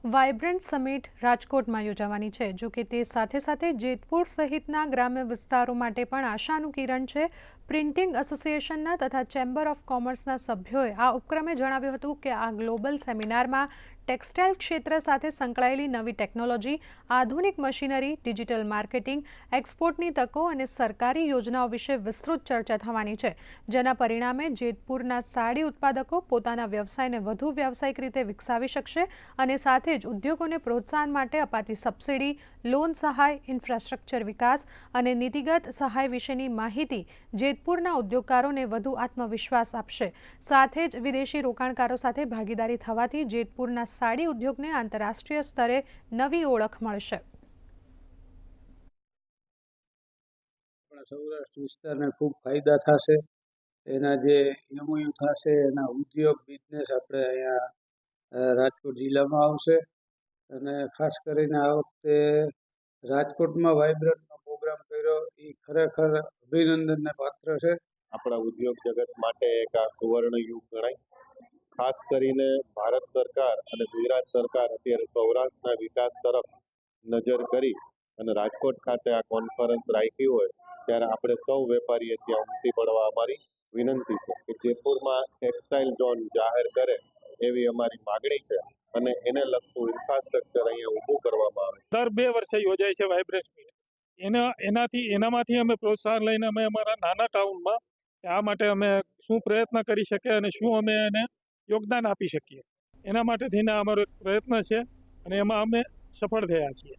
Vibrant summit રાજકોટમાં યોજાવાની છે. જો કે તે સાથે સાથે જેતપુર સહિતના ગ્રામ્ય વિસ્તારો માટે પણ આશાનું કિરણ છે. પ્રિન્ટિંગ એસોસિએશનના તથા ચેમ્બર ઓફ કોમર્સના સભ્યોએ આ ઉપક્રમે જણાવ્યું હતું કે આ ગ્લોબલ સેમિનારમાં ટેક્સટાઇલ ક્ષેત્ર સાથે સંકળાયેલી નવી ટેકનોલોજી, આધુનિક મશીનરી, ડિજિટલ માર્કેટિંગ, એક્સપોર્ટની તકો અને સરકારી યોજનાઓ વિશે વિસ્તૃત ચર્ચા થવાની છે, જેના પરિણામે જેતપુરના સાડી ઉત્પાદકો પોતાના વ્યવસાયને વધુ વ્યાવસાયિક રીતે વિકસાવી શકશે અને સાથે જ ઉદ્યોગોને પ્રોત્સાહન માટે અપાતી સબસિડી, લોન સહાય, ઇન્ફ્રાસ્ટ્રક્ચર વિકાસ અને નીતિગત સહાય વિશેની માહિતી જેતપુરના ઉદ્યોગકારોને વધુ આત્મવિશ્વાસ આપશે. સાથે જ વિદેશી રોકાણકારો સાથે ભાગીદારી થવાથી જેતપુરના સાડી ઉદ્યોગને આંતરરાષ્ટ્રીય સ્તરે નવી ઓળખ મળશે. સૌરાષ્ટ્ર વિસ્તારને ખૂબ ફાયદા થશે. એના જે એમઓયુ થશે એના ઉદ્યોગ બિઝનેસ આપણે અહીંયા રાજકોટ જિલ્લામાં આવશે. અને ખાસ કરીને આ વખતે રાજકોટમાં વાઇબ્રન્ટનો પ્રોગ્રામ કર્યો એ ખરેખર અભિનંદનને પાત્ર છે. આપણા ઉદ્યોગ જગત માટે એક આ સુવર્ણ યુગ ગણાય. ખાસ કરીને ભારત સરકાર અને ગુજરાત સરકાર અત્યારે સૌરાષ્ટ્રના વિકાસ તરફ નજર કરી અને રાજકોટ ખાતે આ કોન્ફરન્સ રાખી હોય ત્યારે આપણે સૌ વેપારીએ ત્યાં ઉમટી પડવા અમારી વિનંતી છે કે જેતપુરમાં ટેક્સટાઇલ ઝોન જાહેર કરે એવી અમારી માગણી છે અને એને લગતું ઇન્ફ્રાસ્ટ્રક્ચર અહીંયા ઊભું કરવામાં આવે. દર 2 વર્ષે યોજાય છે વાઇબ્રન્ટ મીટ. એનામાંથી અમે પ્રોત્સાહન લઈને અમે અમારા નાના ટાઉનમાં આ માટે અમે શું પ્રયત્ન કરી શકીએ અને શું અમે એને યોગદાન આપી શકીએ એના માટે થઈને અમારો પ્રયત્ન છે અને એમાં અમે સફળ થયા છીએ.